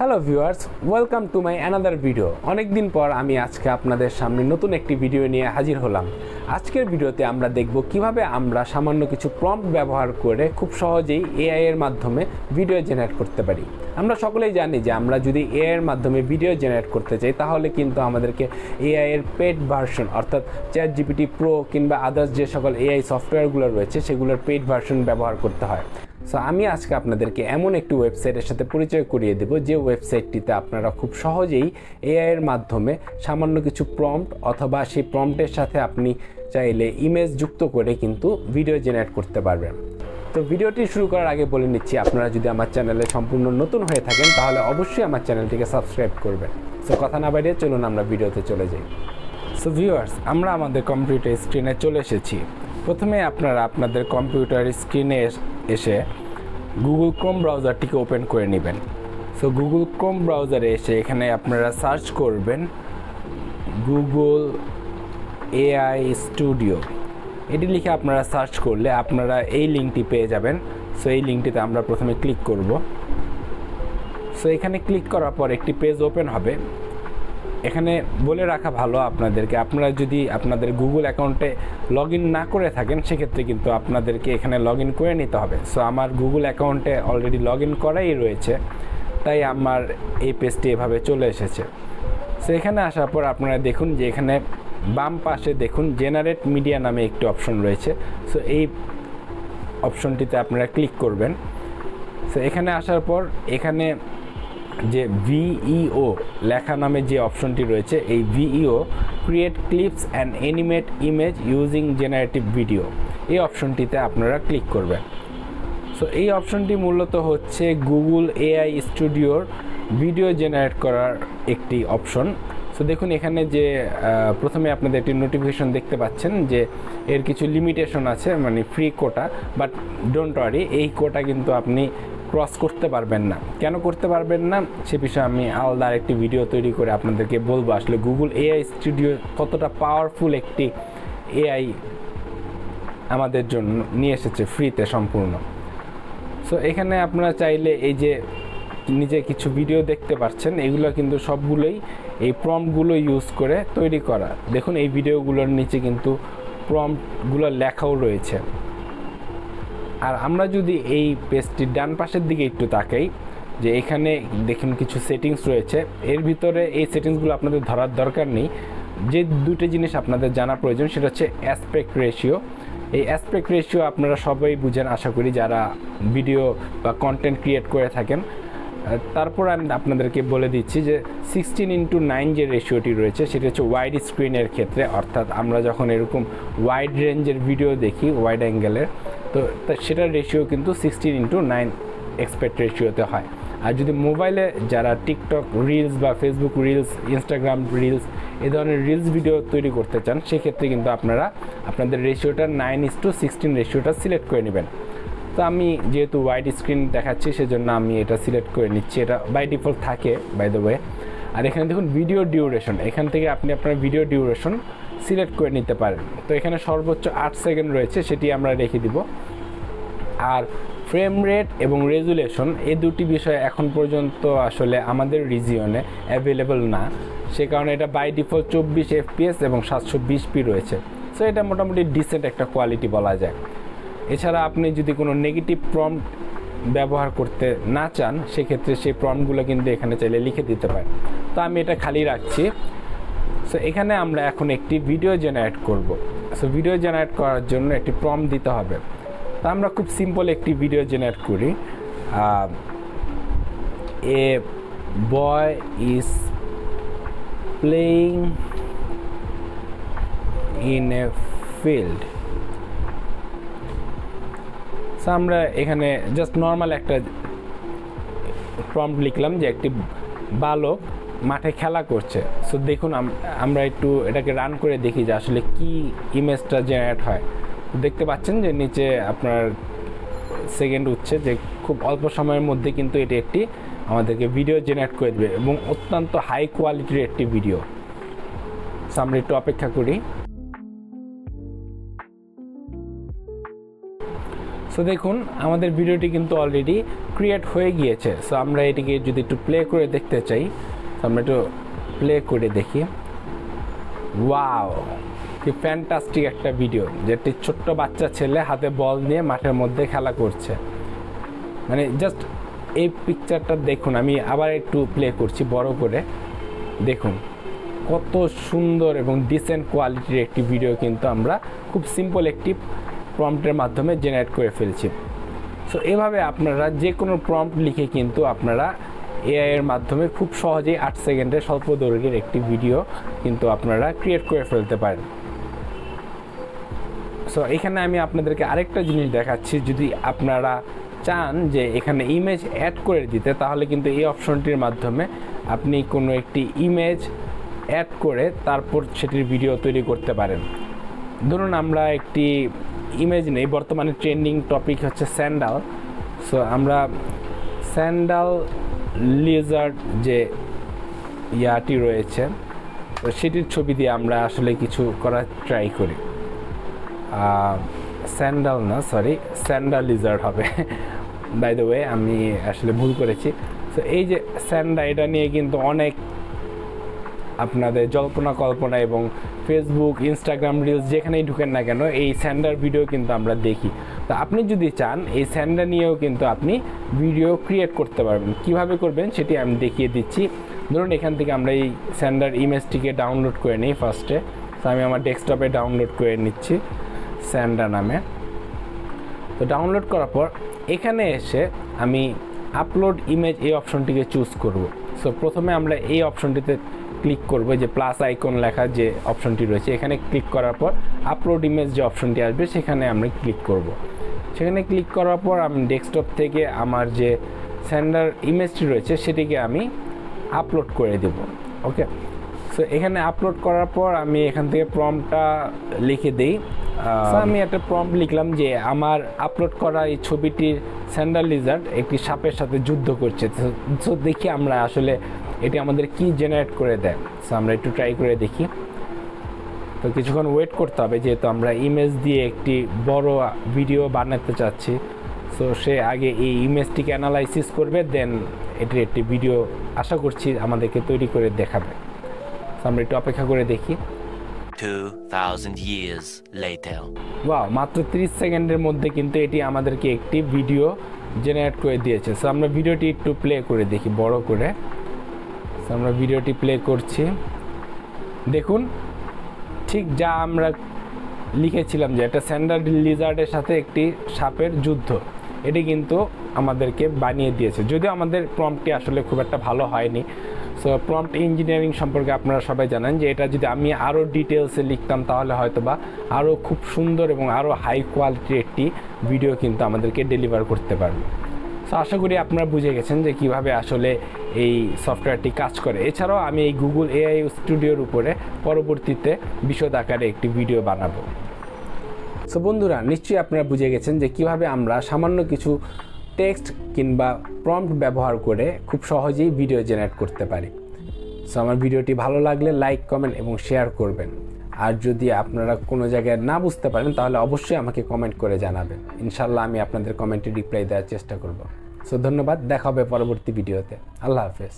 Hello viewers, welcome to my another video. অনেক দিন পর আমি আজকে আপনাদের সামনে নতুন একটি ভিডিও নিয়ে হাজির হলাম। আজকের ভিডিওতে আমরা দেখব কিভাবে আমরা সামান্য কিছু প্রম্পট ব্যবহার করে খুব সহজেই এআই এর মাধ্যমে ভিডিও জেনারেট করতে পারি। আমরা সকলেই জানি যে আমরা যদি এআই এর মাধ্যমে ভিডিও জেনারেট করতে চাই তাহলে কিন্তু আমাদেরকে এআই এর পেড ভার্সন অর্থাৎ চ্যাটজিপিটি প্রো কিংবা আদার্স যে সকল এআই সফটওয়্যারগুলো রয়েছে সেগুলোর পেড ভার্সন ব্যবহার করতে হয়। সো আমি আজকে আপনাদেরকে এমন একটি ওয়েবসাইটের সাথে পরিচয় করিয়ে দেব যে ওয়েবসাইটটিতে আপনারা খুব সহজেই এআই এর মাধ্যমে সামান্য কিছু প্রম্পট অথবা সেই প্রম্পটের সাথে আপনি চাইলে ইমেজ যুক্ত করে কিন্তু ভিডিও জেনারেট করতে পারবেন। তো ভিডিওটি শুরু করার আগে বলে নিচ্ছি, আপনারা যদি আমার চ্যানেলে সম্পূর্ণ নতুন হয়ে থাকেন তাহলে অবশ্যই আমার চ্যানেলটিকে সাবস্ক্রাইব করবেন। সো কথা না বাড়িয়ে চলুন আমরা ভিডিওতে চলে যাই। সো ভিউয়ার্স, আমরা আমাদের কম্পিউটার স্ক্রিনে চলে এসেছি। প্রথমে আপনারা আপনাদের কম্পিউটার স্ক্রিনে এসে গুগল ক্রোম ব্রাউজারটিকে ওপেন করে নেবেন। সো গুগল ক্রোম ব্রাউজারে এসে এখানে আপনারা সার্চ করবেন গুগল এআই স্টুডিও। এটি লিখে আপনারা সার্চ করলে আপনারা এই লিঙ্কটি পেয়ে যাবেন। সো এই লিঙ্কটিতে আমরা প্রথমে ক্লিক করব। সো এখানে ক্লিক করার পর একটি পেজ ওপেন হবে। এখানে বলে রাখা ভালো আপনাদেরকে, আপনারা যদি আপনাদের গুগল অ্যাকাউন্টে লগ ইন না করে থাকেন সেক্ষেত্রে কিন্তু আপনাদেরকে এখানে লগ ইন করে নিতে হবে। সো আমার গুগল অ্যাকাউন্টে অলরেডি লগ ইন করাই রয়েছে, তাই আমার এই পেজটি এভাবে চলে এসেছে। সো এখানে আসার পর আপনারা দেখুন যে এখানে বাম পাশে দেখুন জেনারেট মিডিয়া নামে একটি অপশন রয়েছে। সো এই অপশনটিতে আপনারা ক্লিক করবেন। সো এখানে আসার পর এখানে যে ভিইও লেখা নামে যে অপশনটি রয়েছে, এই Veo create clips and animate image using generative video, এই অপশনটিতে আপনারা ক্লিক করবেন। সো এই অপশনটি মূলত হচ্ছে গুগল এআই স্টুডিওর ভিডিও জেনারেট করার একটি অপশন। সো দেখুন এখানে যে প্রথমে আপনাদের একটি নোটিফিকেশন দেখতে পাচ্ছেন যে এর কিছু লিমিটেশন আছে, মানে free quota, but don't worry, এই কোটা কিন্তু আপনি ক্রস করতে পারবেন না। কেন করতে পারবেন না সে বিষয়ে আমি আলাদা আরেকটি ভিডিও তৈরি করে আপনাদেরকে বলবো আসলে গুগল এআই স্টুডিও কতটা পাওয়ারফুল একটি এআই আমাদের জন্য নিয়ে এসেছে ফ্রিতে সম্পূর্ণ। সো এখানে আপনারা চাইলে এই যে নিচে কিছু ভিডিও দেখতে পাচ্ছেন, এগুলো কিন্তু সবগুলোই এই প্রম্পটগুলো ইউজ করে তৈরি করা। দেখুন এই ভিডিওগুলোর নিচে কিন্তু প্রম্পটগুলো লেখাও রয়েছে। আর আমরা যদি এই পেজটির ডান পাশের দিকে একটু তাকাই, যে এখানে দেখুন কিছু সেটিংস রয়েছে, এর ভিতরে এই সেটিংসগুলো আপনাদের ধরার দরকার নেই। যে দুটো জিনিস আপনাদের জানা প্রয়োজন সেটা হচ্ছে অ্যাসপেক্ট রেশিও। এই অ্যাসপেক্ট রেশিও আপনারা সবাই বুঝেন আশা করি যারা ভিডিও বা কন্টেন্ট ক্রিয়েট করে থাকেন। তারপর আমি আপনাদেরকে বলে দিচ্ছি যে 16:9 যে রেশিওটি রয়েছে সেটা হচ্ছে ওয়াইড স্ক্রিনের ক্ষেত্রে, অর্থাৎ আমরা যখন এরকম ওয়াইড রেঞ্জের ভিডিও দেখি ওয়াইড অ্যাঙ্গেলের, তো সেটার রেশিও কিন্তু 16:9 এক্সপেক্ট রেশিওতে হয়। আর যদি মোবাইলে যারা টিকটক রিলস বা ফেসবুক রিলস, ইনস্টাগ্রাম রিলস এই ধরনের রিলস ভিডিও তৈরি করতে চান সেক্ষেত্রে কিন্তু আপনারা আপনাদের রেশিওটা 9:16 রেশিওটা সিলেক্ট করে নেবেন। তো আমি যেহেতু ওয়াইড স্ক্রিন দেখাচ্ছি সেজন্য আমি এটা সিলেক্ট করে নিচ্ছি। এটা বাই ডিফল্ট থাকে বাই দ্য ওয়ে। আর এখানে দেখুন ভিডিও ডিউরেশন, এখান থেকে আপনি আপনার ভিডিও ডিউরেশন সিলেক্ট করে নিতে পারেন। তো এখানে সর্বোচ্চ 8 সেকেন্ড রয়েছে, সেটি আমরা রেখে দিব। আর ফ্রেম রেট এবং রেজুলেশন এই দুটি বিষয় এখন পর্যন্ত আসলে আমাদের রিজিয়নে অ্যাভেলেবল না, সে কারণে এটা বাই ডিফল্ট 24 FPS এবং 720p রয়েছে। সো এটা মোটামুটি ডিসেন্ট একটা কোয়ালিটি বলা যায়। এছাড়া আপনি যদি কোনো নেগেটিভ প্রম্পট ব্যবহার করতে না চান সেক্ষেত্রে সেই প্রম্পটগুলো কিন্তু এখানে চাইলে লিখে দিতে পারেন। তো আমি এটা খালি রাখছি। সো এখানে আমরা এখন একটি ভিডিও জেনারেট করব। সো ভিডিও জেনারেট করার জন্য একটি প্রম্পট দিতে হবে। তো আমরা খুব সিম্পল একটি ভিডিও জেনারেট করি। A boy is playing in a field. So আমরা এখানে জাস্ট নর্মাল একটা প্রম্পট লিখলাম যে একটি বালক মাঠে খেলা করছে। সো দেখুন আমরা একটু এটাকে রান করে দেখি যে আসলে কি ইমেজটা জেনারেট হয়। দেখতে পাচ্ছেন যে নিচে আপনার সেকেন্ড উঠছে, যে খুব অল্প সময়ের মধ্যে কিন্তু এটি একটি আমাদেরকে ভিডিও জেনারেট করে দেবে এবং অত্যন্ত হাই কোয়ালিটির একটি ভিডিও। সো আমরা একটু অপেক্ষা করি। সো দেখুন আমাদের ভিডিওটি কিন্তু অলরেডি ক্রিয়েট হয়ে গিয়েছে। সো আমরা এটিকে যদি একটু প্লে করে দেখতে চাই, আমরা একটু প্লে করে দেখি। ওয়াও, কি ফ্যান্টাস্টিক একটা ভিডিও, যেটি ছোট্ট বাচ্চা ছেলে হাতে বল নিয়ে মাঠের মধ্যে খেলা করছে। মানে জাস্ট এই পিকচারটা দেখুন, আমি আবার একটু প্লে করছি বড় করে। দেখুন কত সুন্দর এবং ডিসেন্ট কোয়ালিটির একটি ভিডিও কিন্তু আমরা খুব সিম্পল একটি প্রম্পটের মাধ্যমে জেনারেট করে ফেলছি। সো এভাবে আপনারা যে কোনো প্রম্পট লিখে কিন্তু আপনারা এআই এর মাধ্যমে খুব সহজেই 8 সেকেন্ডের স্বল্প দৈর্ঘ্যের একটি ভিডিও কিন্তু আপনারা ক্রিয়েট করে ফেলতে পারেন। সো এখানে আমি আপনাদেরকে আরেকটা জিনিস দেখাচ্ছি, যদি আপনারা চান যে এখানে ইমেজ অ্যাড করে দিতে, তাহলে কিন্তু এই অপশনটির মাধ্যমে আপনি কোনো একটি ইমেজ অ্যাড করে তারপর সেটির ভিডিও তৈরি করতে পারেন। ধরুন আমরা একটি ইমেজ নেই, বর্তমানে ট্রেন্ডিং টপিক হচ্ছে স্যান্ডাল। সো আমরা স্যান্ডাল লিজার্ড যে ইয়াটি রয়েছে, তো সেটির ছবি দিয়ে আমরা আসলে কিছু করার ট্রাই করি। স্যান্ডাল না, সরি, স্যান্ডাল লিজার্ড হবে। বাই দ্য ওয়ে আমি আসলে ভুল করেছি। সো এই যে স্যান্ডা, এটা নিয়ে কিন্তু অনেক আপনাদের জল্পনা কল্পনা এবং ফেসবুক, ইনস্টাগ্রাম রিলস যেখানেই ঢুকেন না কেন এই স্যান্ডার ভিডিও কিন্তু আমরা দেখি। তো আপনি যদি চান এই স্যান্ডা নিয়েও কিন্তু আপনি ভিডিও ক্রিয়েট করতে পারবেন। কিভাবে করবেন সেটি আমি দেখিয়ে দিচ্ছি। ধরুন এখান থেকে আমরা এই স্যান্ডার ইমেজটিকে ডাউনলোড করে নিই ফার্স্টে। তো আমি আমার ডেস্কটপে ডাউনলোড করে নিচ্ছি স্যান্ডা নামে। তো ডাউনলোড করার পর এখানে এসে আমি আপলোড ইমেজ এই অপশনটিকে চুজ করব। সো প্রথমে আমরা এই অপশনটিতে ক্লিক করব, যে প্লাস আইকন লেখা যে অপশনটি রয়েছে, এখানে ক্লিক করার পর আপলোড ইমেজ যে অপশনটি আসবে সেখানে আমরা ক্লিক করব। সেখানে ক্লিক করার পর আমি ডেস্কটপ থেকে আমার যে স্যান্ডার ইমেজটি রয়েছে সেটিকে আমি আপলোড করে দেব। ওকে, সো এখানে আপলোড করার পর আমি এখান থেকে প্রম্পটটা লিখে দিই। আমি একটা প্রম্পট লিখলাম যে আমার আপলোড করা এই ছবিটির স্যান্ডাল লিজার্ড একটি সাপের সাথে যুদ্ধ করছে। সো দেখি আমরা আসলে এটি আমাদের কি জেনারেট করে দেয়। সো আমরা একটু ট্রাই করে দেখি। তো কিছুক্ষণ ওয়েট করতে হবে, যেহেতু আমরা ইমেজ দিয়ে একটি বড় ভিডিও বানাতে চাচ্ছি। সো সে আগে এই ইমেজটিকে অ্যানালাইসিস করবে, দেন এটির একটি ভিডিও আশা করছি আমাদেরকে তৈরি করে দেখাবে। সো আমরা একটু অপেক্ষা করে দেখি। 2000 years later. ওয়াও, মাত্র 30 সেকেন্ডের মধ্যে কিন্তু এটি আমাদেরকে একটি ভিডিও জেনারেট করে দিয়েছে। সো আমরা ভিডিওটি একটু প্লে করে দেখি বড় করে। সো আমরা ভিডিওটি প্লে করছি। দেখুন ঠিক যা আমরা লিখেছিলাম যে একটা স্যান্ডাল লিজার্ডের সাথে একটি সাপের যুদ্ধ, এটি কিন্তু আমাদেরকে বানিয়ে দিয়েছে। যদিও আমাদের প্রম্পটটি আসলে খুব একটা ভালো হয়নি। সো প্রম্পট ইঞ্জিনিয়ারিং সম্পর্কে আপনারা সবাই জানেন যে এটা যদি আমি আরও ডিটেলসে লিখতাম তাহলে হয়তো বা আরও খুব সুন্দর এবং আরও হাই কোয়ালিটির একটি ভিডিও কিন্তু আমাদেরকে ডেলিভার করতে পারবে। সো আশা করি আপনারা বুঝে গেছেন যে কিভাবে আসলে এই সফটওয়্যারটি কাজ করে। এছাড়াও আমি এই গুগল এআই স্টুডিওর উপরে পরবর্তীতে বিশদ আকারে একটি ভিডিও বানাবো। সো বন্ধুরা, নিশ্চয়ই আপনারা বুঝে গেছেন যে কিভাবে আমরা সামান্য কিছু টেক্সট কিংবা প্রম্পট ব্যবহার করে খুব সহজেই ভিডিও জেনারেট করতে পারি। সো আমার ভিডিওটি ভালো লাগলে লাইক, কমেন্ট এবং শেয়ার করবেন। আর যদি আপনারা কোনো জায়গায় না বুঝতে পারেন তাহলে অবশ্যই আমাকে কমেন্ট করে জানাবেন। ইনশাল্লাহ আমি আপনাদের কমেন্টে রিপ্লাই দেওয়ার চেষ্টা করব। সো ধন্যবাদ, দেখা হবে পরবর্তী ভিডিওতে। আল্লাহ হাফেজ।